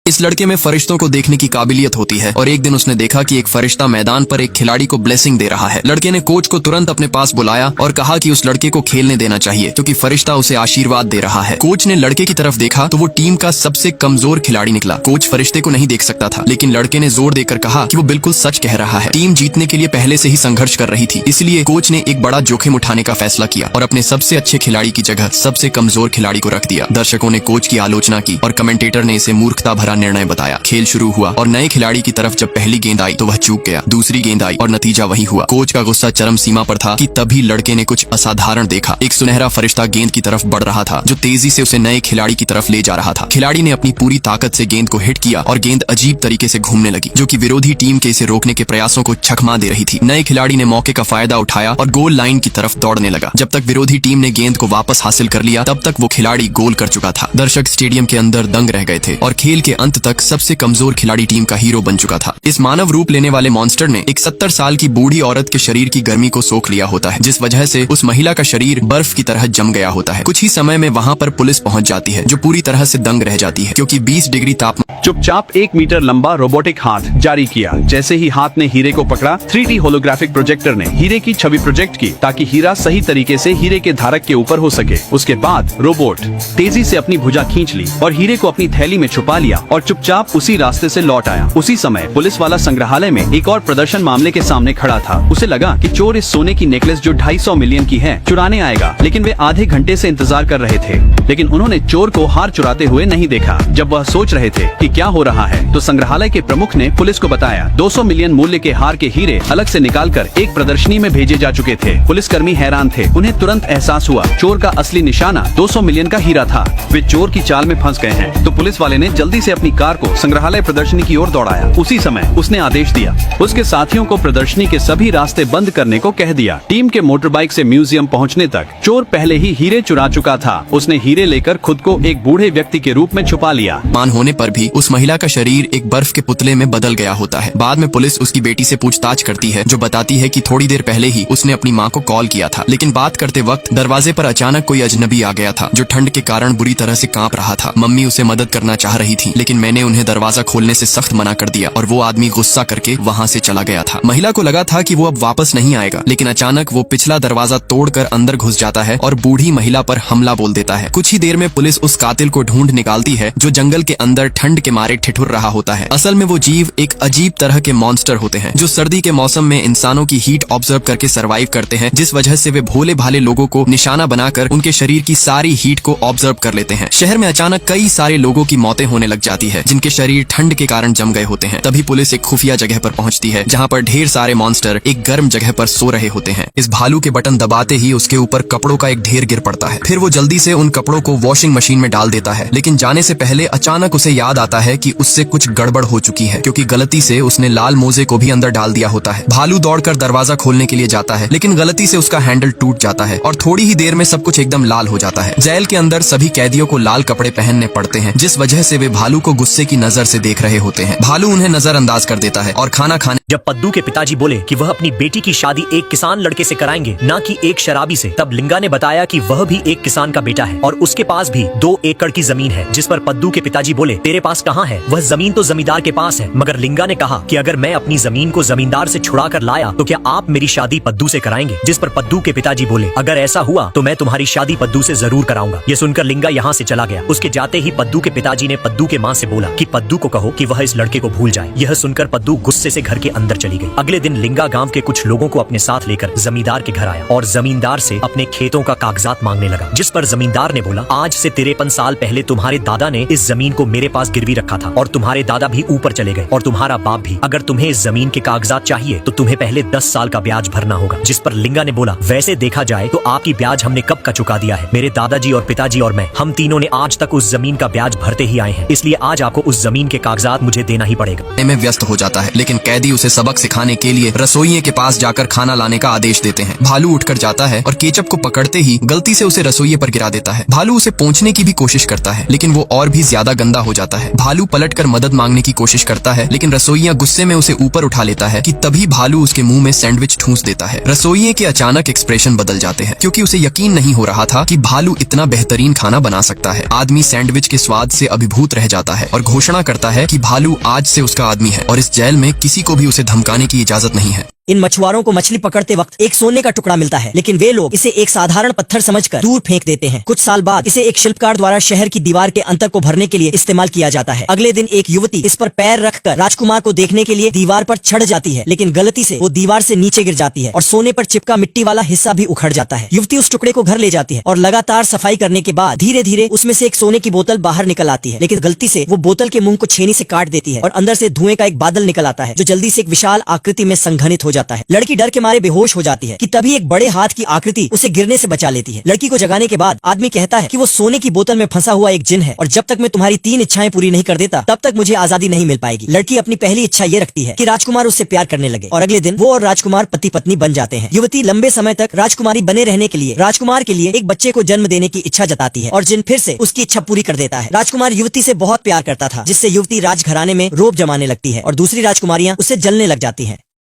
इस लड़के में फरिश्तों को देखने की काबिलियत होती है और एक दिन उसने देखा कि एक फरिश्ता मैदान पर एक खिलाड़ी को ब्लेसिंग दे रहा है। लड़के ने कोच को तुरंत अपने पास बुलाया और कहा कि उस लड़के को खेलने देना चाहिए क्योंकि फरिश्ता उसे आशीर्वाद दे रहा है। कोच ने लड़के की तरफ देखा तो वो टीम का सबसे कमजोर खिलाड़ी निकला। कोच फरिश्ते को नहीं देख सकता था, लेकिन लड़के ने जोर देकर कहा कि वो बिल्कुल सच कह रहा है। टीम जीतने के लिए पहले से ही संघर्ष कर रही थी, इसलिए कोच ने एक बड़ा जोखिम उठाने का फैसला किया और अपने सबसे अच्छे खिलाड़ी की जगह सबसे कमजोर खिलाड़ी को रख दिया। दर्शकों ने कोच की आलोचना की और कमेंटेटर ने इसे मूर्खता भरा निर्णय बताया। खेल शुरू हुआ और नए खिलाड़ी की तरफ जब पहली गेंद आई तो वह चूक गया। दूसरी गेंद आई और नतीजा वही हुआ। कोच का गुस्सा चरम सीमा पर था कि तभी लड़के ने कुछ असाधारण देखा। एक सुनहरा फरिश्ता गेंद की तरफ बढ़ रहा था जो तेजी से उसे नए खिलाड़ी की तरफ ले जा रहा था। खिलाड़ी ने अपनी पूरी ताकत से गेंद को हिट किया और गेंद अजीब तरीके से घूमने लगी, जो कि विरोधी टीम के इसे रोकने के प्रयासों को छकमा दे रही थी। नए खिलाड़ी ने मौके का फायदा उठाया और गोल लाइन की तरफ दौड़ने लगा। जब तक विरोधी टीम ने गेंद को वापस हासिल कर लिया तब तक वो खिलाड़ी गोल कर चुका था। दर्शक स्टेडियम के अंदर दंग रह गए थे और खेल के अंत तक सबसे कमजोर खिलाड़ी टीम का हीरो बन चुका था। इस मानव रूप लेने वाले मॉन्स्टर ने एक 70 साल की बूढ़ी औरत के शरीर की गर्मी को सोख लिया होता है, जिस वजह से उस महिला का शरीर बर्फ की तरह जम गया होता है। कुछ ही समय में वहाँ पर पुलिस पहुँच जाती है, जो पूरी तरह से दंग रह जाती है क्योंकि 20 डिग्री तापमान। चुपचाप 1 मीटर लंबा रोबोटिक हाथ जारी किया। जैसे ही हाथ ने हीरे को पकड़ा, 3D होलोग्राफिक प्रोजेक्टर ने हीरे की छवि प्रोजेक्ट की ताकि हीरा सही तरीके से हीरे के धारक के ऊपर हो सके। उसके बाद रोबोट तेजी से अपनी भुजा खींच ली और हीरे को अपनी थैली में छुपा लिया और चुपचाप उसी रास्ते से लौट आया। उसी समय पुलिस वाला संग्रहालय में एक और प्रदर्शन मामले के सामने खड़ा था। उसे लगा कि चोर इस सोने की नेकलेस जो 250 मिलियन की है चुराने आएगा, लेकिन वे आधे घंटे से इंतजार कर रहे थे, लेकिन उन्होंने चोर को हार चुराते हुए नहीं देखा। जब वह सोच रहे थे कि क्या हो रहा है तो संग्रहालय के प्रमुख ने पुलिस को बताया 200 मिलियन मूल्य के हार के हीरे अलग से निकालकर एक प्रदर्शनी में भेजे जा चुके थे। पुलिसकर्मी हैरान थे। उन्हें तुरंत एहसास हुआ चोर का असली निशाना 200 मिलियन का हीरा था। वे चोर की चाल में फंस गए हैं। तो पुलिस वाले ने जल्दी से अपनी कार को संग्रहालय प्रदर्शनी की ओर दौड़ाया। उसी समय उसने आदेश दिया, उसके साथियों को प्रदर्शनी के सभी रास्ते बंद करने को कह दिया। टीम के मोटरबाइक से म्यूजियम पहुंचने तक चोर पहले ही हीरे चुरा चुका था। उसने हीरे लेकर खुद को एक बूढ़े व्यक्ति के रूप में छुपा लिया। मान होने पर भी उस महिला का शरीर एक बर्फ के पुतले में बदल गया होता है। बाद में पुलिस उसकी बेटी से पूछताछ करती है, जो बताती है कि थोड़ी देर पहले ही उसने अपनी माँ को कॉल किया था, लेकिन बात करते वक्त दरवाजे पर अचानक कोई अजनबी आ गया था जो ठंड के कारण बुरी तरह से कांप रहा था। मम्मी उसे मदद करना चाह रही थी, लेकिन मैंने उन्हें दरवाजा खोलने से सख्त मना कर दिया और वो आदमी गुस्सा करके वहाँ से चला गया था। महिला को लगा था कि वो अब वापस नहीं आएगा, लेकिन अचानक वो पिछला दरवाजा तोड़कर अंदर घुस जाता है और बूढ़ी महिला पर हमला बोल देता है। कुछ ही देर में पुलिस उस कातिल को ढूंढ निकालती है जो जंगल के अंदर ठंड के मारे ठिठुर रहा होता है। असल में वो जीव एक अजीब तरह के मॉन्स्टर होते हैं जो सर्दी के मौसम में इंसानों की हीट ऑब्जर्व करके सरवाइव करते हैं, जिस वजह से वे भोले भाले लोगों को निशाना बनाकर उनके शरीर की सारी हीट को ऑब्जर्व कर लेते हैं। शहर में अचानक कई सारे लोगों की मौतें होने लग जाती है जिनके शरीर ठंड के कारण जम गए होते हैं। तभी पुलिस एक खुफिया जगह पर पहुंचती है जहां पर ढेर सारे मॉन्स्टर एक गर्म जगह पर सो रहे होते हैं। इस भालू के बटन दबाते ही उसके ऊपर कपड़ों का एक ढेर गिर पड़ता है। फिर वो जल्दी से उन कपड़ों को वॉशिंग मशीन में डाल देता है, लेकिन जाने से पहले अचानक उसे याद आता है कि उससे कुछ गड़बड़ हो चुकी है क्योंकि गलती से उसने लाल मोजे को भी अंदर डाल दिया होता है। भालू दौड़कर दरवाजा खोलने के लिए जाता है, लेकिन गलती से उसका हैंडल टूट जाता है और थोड़ी ही देर में सब कुछ एकदम लाल हो जाता है। जेल के अंदर सभी कैदियों को लाल कपड़े पहनने पड़ते हैं, जिस वजह से वे भालू को गुस्से की नजर से देख रहे होते हैं। भालू उन्हें नजरअंदाज कर देता है और खाना खाने। जब पद्दू के पिताजी बोले कि वह अपनी बेटी की शादी एक किसान लड़के से कराएंगे, ना कि एक शराबी से, तब लिंगा ने बताया कि वह भी एक किसान का बेटा है और उसके पास भी 2 एकड़ की जमीन है। जिस पर पद्दू के पिताजी बोले, तेरे पास कहाँ है? वह जमीन तो जमींदार के पास है। मगर लिंगा ने कहा कि अगर मैं अपनी जमीन को जमींदार से छुड़ा कर लाया तो क्या आप मेरी शादी पद्दू से कराएंगे? जिस पर पद्दू के पिताजी बोले, अगर ऐसा हुआ तो मैं तुम्हारी शादी पद्दू से जरूर कराऊंगा। ये सुनकर लिंगा यहाँ से चला गया। उसके जाते ही पद्दू के पिताजी ने पद्दू के माँ से बोला कि पद्दू को कहो कि वह इस लड़के को भूल जाए। यह सुनकर पद्दू गुस्से से घर के अंदर चली गई। अगले दिन लिंगा गांव के कुछ लोगों को अपने साथ लेकर जमींदार के घर आया और जमींदार से अपने खेतों का कागजात मांगने लगा। जिस पर जमींदार ने बोला, आज से 53 साल पहले तुम्हारे दादा ने इस जमीन को मेरे पास गिरवी रखा था और तुम्हारे दादा भी ऊपर चले गए और तुम्हारा बाप भी। अगर तुम्हें इस जमीन के कागजात चाहिए तो तुम्हें पहले 10 साल का ब्याज भरना होगा। जिस पर लिंगा ने बोला, वैसे देखा जाए तो आपकी ब्याज हमने कब का चुका दिया है। मेरे दादाजी और पिताजी और मैं, हम तीनों ने आज तक उस जमीन का ब्याज भरते ही आए हैं, इसलिए आज आपको उस जमीन के कागजात मुझे देना ही पड़ेगा। में व्यस्त हो जाता है, लेकिन कैदी उसे सबक सिखाने के लिए रसोइये के पास जाकर खाना लाने का आदेश देते हैं। भालू उठकर जाता है और केचप को पकड़ते ही गलती से उसे रसोइये पर गिरा देता है। भालू उसे पोंछने की भी कोशिश करता है, लेकिन वो और भी ज्यादा गंदा हो जाता है। भालू पलटकर मदद मांगने की कोशिश करता है, लेकिन रसोइया गुस्से में उसे ऊपर उठा लेता है कि तभी भालू उसके मुंह में सैंडविच ठूंस देता है। रसोइये के अचानक एक्सप्रेशन बदल जाते हैं क्योंकि उसे यकीन नहीं हो रहा था कि भालू इतना बेहतरीन खाना बना सकता है। आदमी सैंडविच के स्वाद से अभिभूत रह जाता है। है और घोषणा करता है कि भालू आज से उसका आदमी है और इस जेल में किसी को भी उसे धमकाने की इजाजत नहीं है। इन मछुआरों को मछली पकड़ते वक्त एक सोने का टुकड़ा मिलता है, लेकिन वे लोग इसे एक साधारण पत्थर समझकर दूर फेंक देते हैं। कुछ साल बाद इसे एक शिल्पकार द्वारा शहर की दीवार के अंतर को भरने के लिए इस्तेमाल किया जाता है। अगले दिन एक युवती इस पर पैर रखकर राजकुमार को देखने के लिए दीवार पर चढ़ जाती है, लेकिन गलती से वो दीवार से नीचे गिर जाती है और सोने पर चिपका मिट्टी वाला हिस्सा भी उखड़ जाता है। युवती उस टुकड़े को घर ले जाती है और लगातार सफाई करने के बाद धीरे धीरे उसमें से एक सोने की बोतल बाहर निकल आती है, लेकिन गलती से वो बोतल के मुंह को छेनी से काट देती है और अंदर से धुएं का एक बादल निकल आता है जो जल्दी से एक विशाल आकृति में संघनित हो जाता है। लड़की डर के मारे बेहोश हो जाती है कि तभी एक बड़े हाथ की आकृति उसे गिरने से बचा लेती है। लड़की को जगाने के बाद आदमी कहता है कि वो सोने की बोतल में फंसा हुआ एक जिन है और जब तक मैं तुम्हारी 3 इच्छाएं पूरी नहीं कर देता तब तक मुझे आजादी नहीं मिल पाएगी। लड़की अपनी पहली इच्छा ये रखती है कि राजकुमार उससे प्यार करने लगे और अगले दिन वो और राजकुमार पति पत्नी बन जाते हैं। युवती लंबे समय तक राजकुमारी बने रहने के लिए राजकुमार के लिए एक बच्चे को जन्म देने की इच्छा जताती है और जिन फिर से उसकी इच्छा पूरी कर देता है। राजकुमार युवती से बहुत प्यार करता था, जिससे युवती राजघराने में रोब जमाने लगती है और दूसरी राजकुमारियां उससे जलने लग जाती हैं।